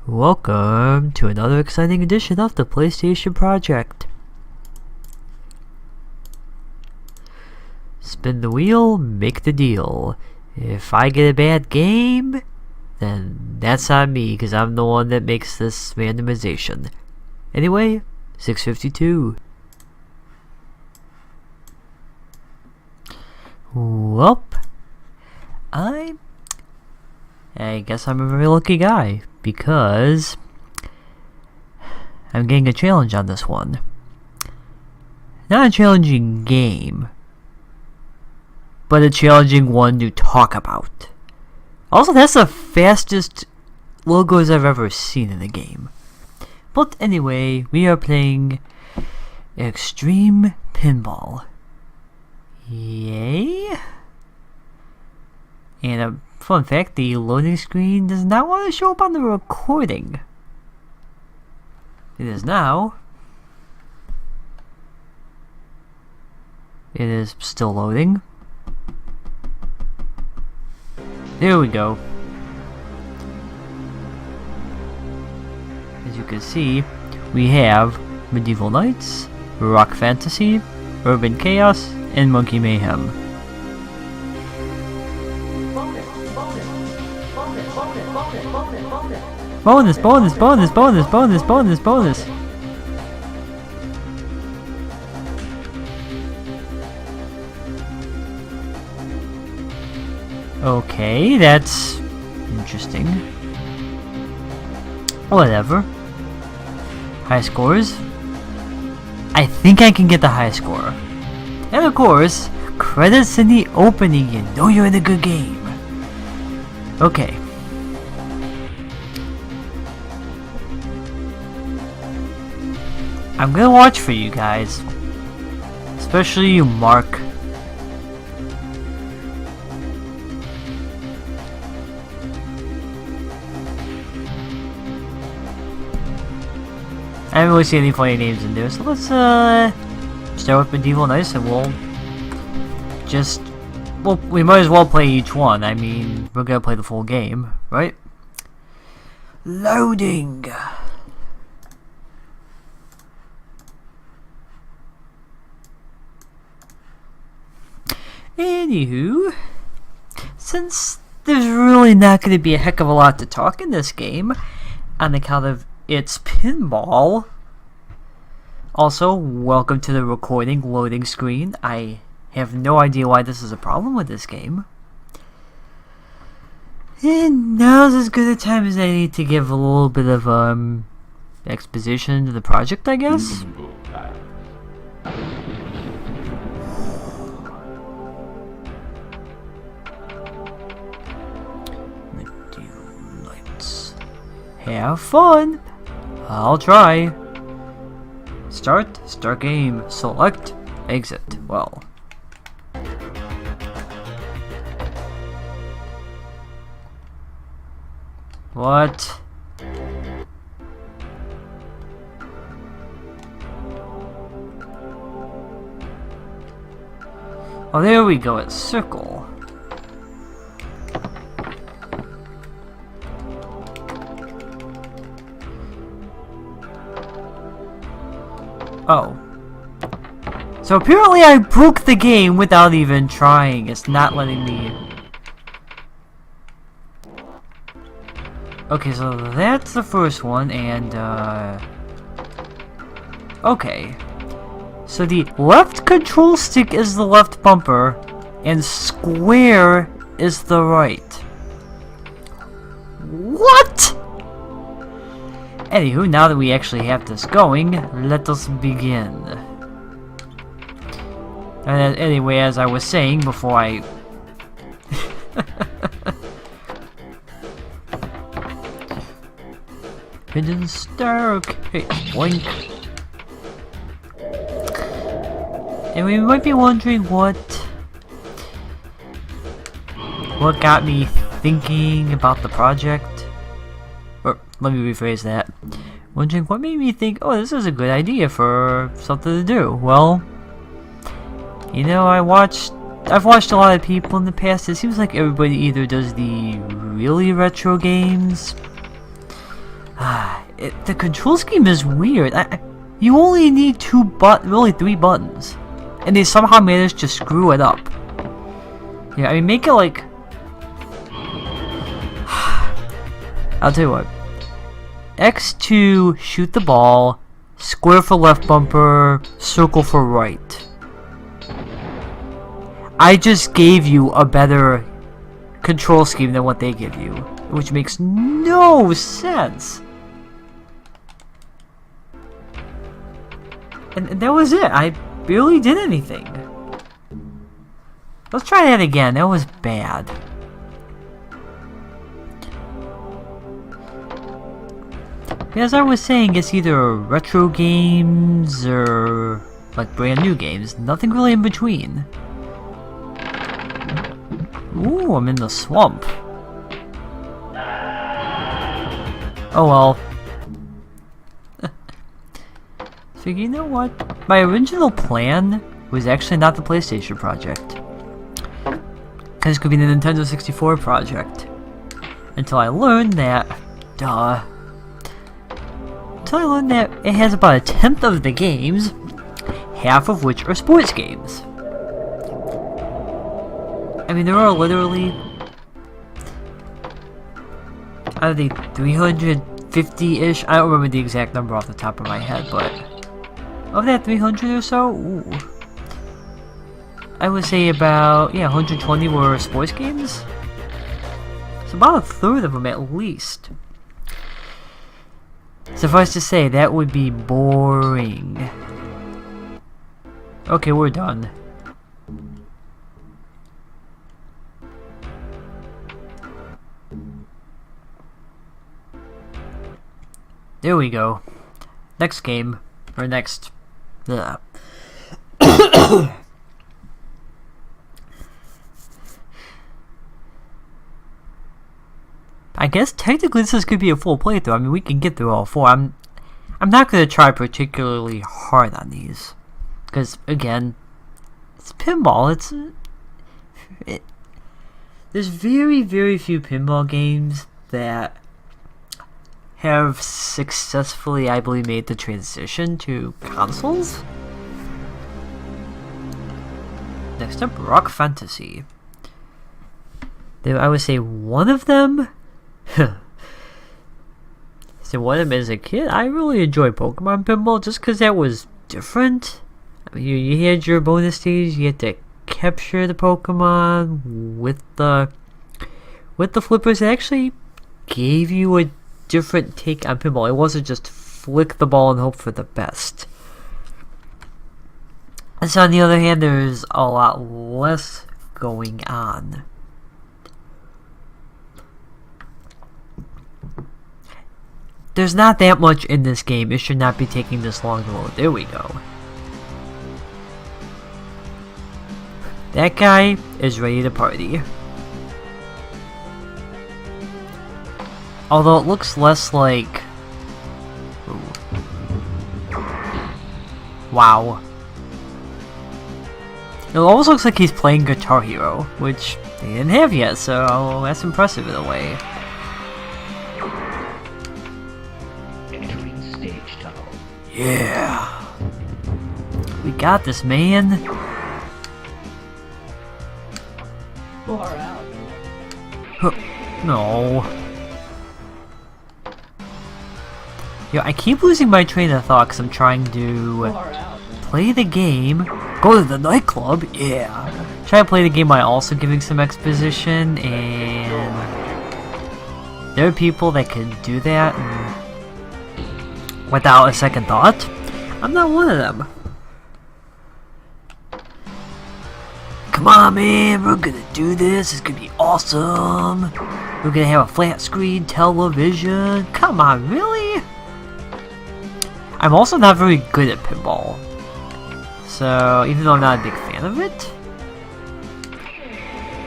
Welcome to another exciting edition of the PlayStation Project. Spin the wheel, make the deal. If I get a bad game, then that's on me, because I'm the one that makes this randomization. Anyway, 652. Welp, I guess I'm a very lucky guy, because I'm getting a challenge on this one. Not a challenging game, but a challenging one to talk about. Also, that's the fastest logos I've ever seen in a game. But anyway, we are playing Extreme Pinball. Yay! And a fun fact, the loading screen does not want to show up on the recording. It is now. It is still loading. There we go. As you can see, we have Medieval Knights, Rock Fantasy, Urban Chaos, and Monkey Mayhem. Bonus, bonus, bonus, bonus, bonus, bonus, bonus. Okay, that's interesting. Whatever. High scores. I think I can get the high score. And of course, credits in the opening, you know you're in a good game. Okay. I'm gonna watch for you guys. Especially you, Mark. I haven't really seen any funny names in there, so let's start with Medieval Knights and we might as well play each one. I mean, we're gonna play the full game, right? Loading! Anywho, since there's really not going to be a heck of a lot to talk in this game, on account of its pinball. Also, welcome to the recording loading screen. I have no idea why this is a problem with this game. And now's as good a time as any to give a little bit of exposition to the project, I guess. Have fun! I'll try. Start game, select, exit. Well. What? Oh, there we go, it's circle. Oh. So apparently I broke the game without even trying. It's not letting me... Okay, so that's the first one, and okay. So the left control stick is the left bumper, and square is the right. What?! Anywho, now that we actually have this going, let us begin. And anyway, as I was saying before I... Hidden star, okay, boink. And we might be wondering what got me thinking about the project. Or, let me rephrase that. Wondering what made me think, oh, this is a good idea for something to do. Well, you know, I've watched a lot of people in the past. It seems like everybody either does the really retro games The control scheme is weird. You only need really 3 buttons, and they somehow managed to screw it up. Yeah, I mean, make it like... I'll tell you what. X to shoot the ball, square for left bumper, circle for right. I just gave you a better control scheme than what they give you, which makes no sense. And that was it. I barely did anything. Let's try that again. That was bad. As I was saying, it's either retro games or like brand new games. Nothing really in between. Ooh, I'm in the swamp. Oh well. So you know what? My original plan was actually not the PlayStation project. Because it could be the Nintendo 64 project. Until I learned that... Duh. Until I learned that it has about 1/10 of the games, half of which are sports games. I mean, there are literally... out of the 350-ish, I don't remember the exact number off the top of my head, but... of that 300 or so, ooh, I would say about, 120 were sports games? It's about 1/3 of them at least. Suffice to say, that would be boring. Okay, we're done. There we go. Next game. Or next... Ugh. I guess technically this could be a full playthrough. I mean, we can get through all 4. I'm not going to try particularly hard on these. Because, again, it's pinball. There's very, very few pinball games that have successfully, I believe, made the transition to consoles. Next up, Rock Fantasy. I would say one of them... So one of them as a kid, I really enjoyed Pokemon Pinball just because that was different. I mean, you had your bonus stage, you had to capture the Pokemon with the flippers. It actually gave you a different take on pinball. It wasn't just flick the ball and hope for the best. And so on the other hand, there's a lot less going on. There's not that much in this game. It should not be taking this long to load. There we go. That guy is ready to party. Although it looks less like... Ooh. Wow. It almost looks like he's playing Guitar Hero, which they didn't have yet, so that's impressive in a way. Yeah. We got this, man. Far out. No. Yo, I keep losing my train of thought because I'm trying to play the game, go to the nightclub, yeah. Try to play the game by also giving some exposition, and there are people that can do that without a second thought. I'm not one of them. Come on, man, we're gonna do this. It's gonna be awesome. We're gonna have a flat screen television. Come on, really? I'm also not very good at pinball. So, even though I'm not a big fan of it,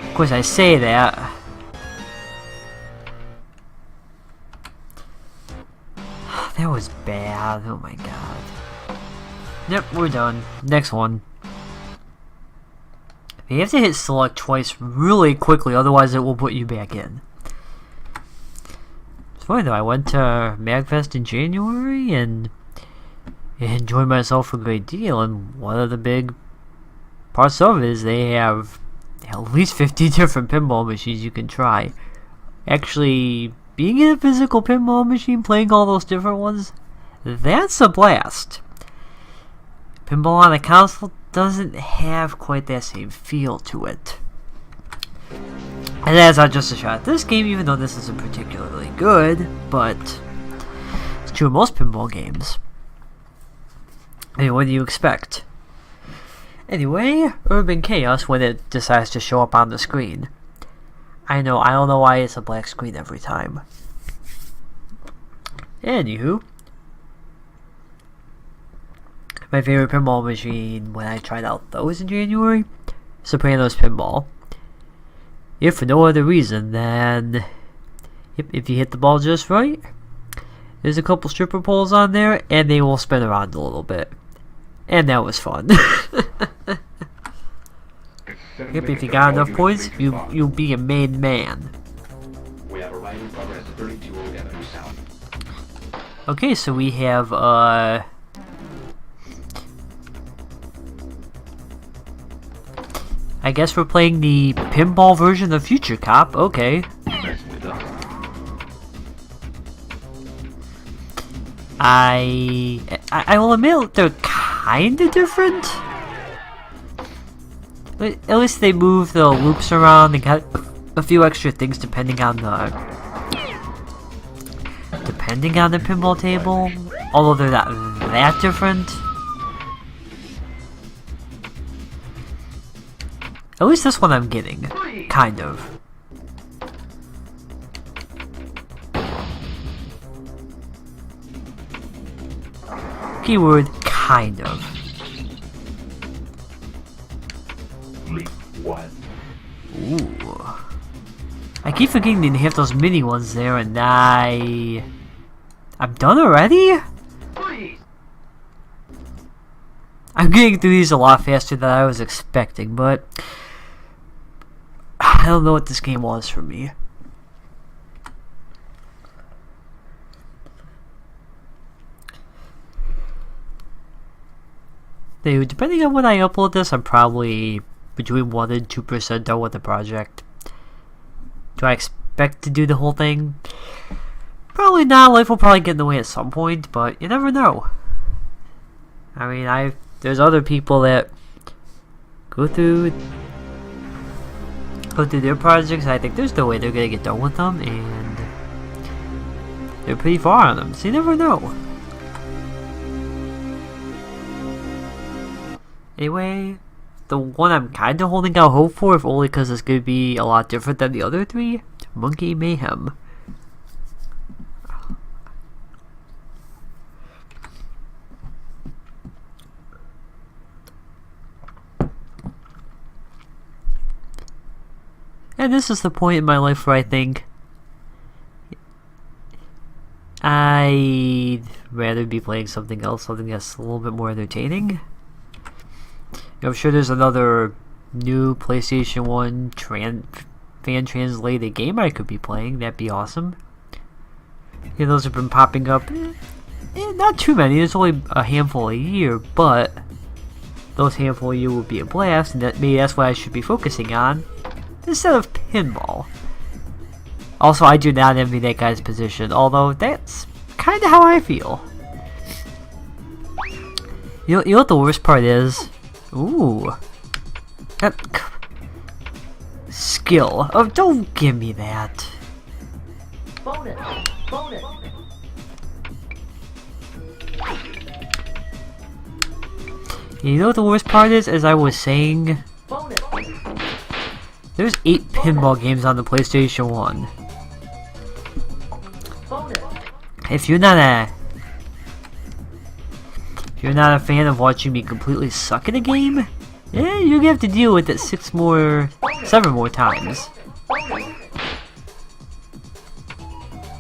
of course I say that. That was bad. Oh my god. Yep, we're done. Next one. You have to hit select twice really quickly, otherwise it will put you back in. funny though, I went to MagFest in January and enjoyed myself a great deal, and one of the big parts of it is they have at least 50 different pinball machines you can try. Actually, being in a physical pinball machine, playing all those different ones, that's a blast. Pinball on a console doesn't have quite that same feel to it. And that's not just a shot at this game, even though this isn't particularly good, but it's true of most pinball games. I mean, what do you expect? Anyway, Urban Chaos when it decides to show up on the screen. I don't know why it's a black screen every time. Anywho, my favorite pinball machine when I tried out those in January, Sopranos Pinball. If for no other reason than if you hit the ball just right, there's a couple stripper poles on there and they will spin around a little bit. And that was fun. If you got enough points, you'll be a made man. We have arrived in progress at 32 Avenue South. Okay, so we have I guess we're playing the pinball version of Future Cop. Okay. I will admit they're kind of different. But at least they move the loops around and got a few extra things depending on the pinball table. Although they're not that different. At least this one I'm getting, kind of. Keyword, kind of. What? Ooh. I keep forgetting they have those mini ones there, and I'm done already? I'm getting through these a lot faster than I was expecting, but I don't know what this game was for me. Dude, depending on when I upload this, I'm probably between 1 and 2% done with the project. Do I expect to do the whole thing? Probably not. Life will probably get in the way at some point, but you never know. I mean, there's other people that go through their projects. I think there's no way they're gonna get done with them, and they're pretty far on them, so you never know. Anyway, the one I'm kind of holding out hope for, if only because it's gonna be a lot different than the other three, Monkey Mayhem. And this is the point in my life where I think I'd rather be playing something else, something that's a little bit more entertaining. I'm sure there's another new PlayStation 1 fan-translated game I could be playing. That'd be awesome. Yeah, those have been popping up. Not too many. There's only a handful a year, but those handful a year would be a blast, and maybe that's what I should be focusing on instead of pinball. Also, I do not envy that guy's position, although that's kind of how I feel. You know what the worst part is? Ooh. Skill. Oh, don't give me that. Bonus! Bonus! You know what the worst part is? As I was saying, Bonus! there's 8 pinball games on the PlayStation 1. Bonus! If you're not a fan of watching me completely suck at a game, yeah, you're gonna have to deal with it 7 more times.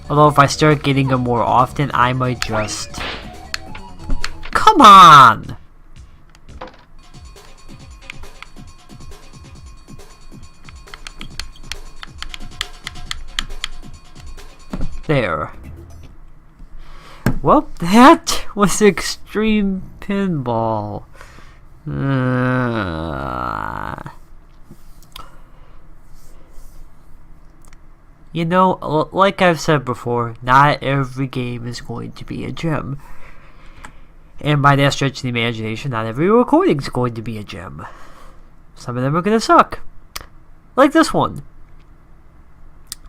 Although if I start getting them more often, I might just... Come on! there. Well, that was Extreme Pinball. You know, like I've said before, not every game is going to be a gem. And by that stretch of the imagination, not every recording is going to be a gem. Some of them are going to suck. Like this one.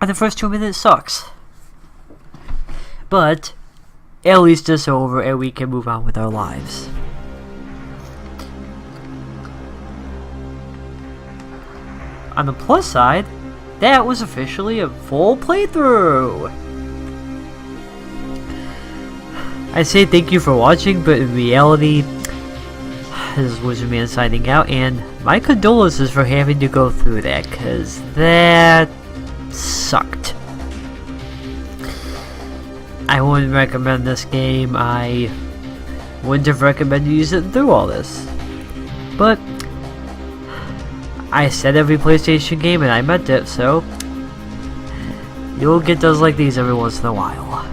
And the first 2 minutes sucks. But at least it's over and we can move on with our lives. On the plus side, that was officially a full playthrough. I say thank you for watching, but in reality, this is Wizardman signing out, and my condolences for having to go through that, because that sucked. I wouldn't recommend this game. I wouldn't have recommended using it through all this. But I said every PlayStation game and I meant it, so you'll get those like these every once in a while.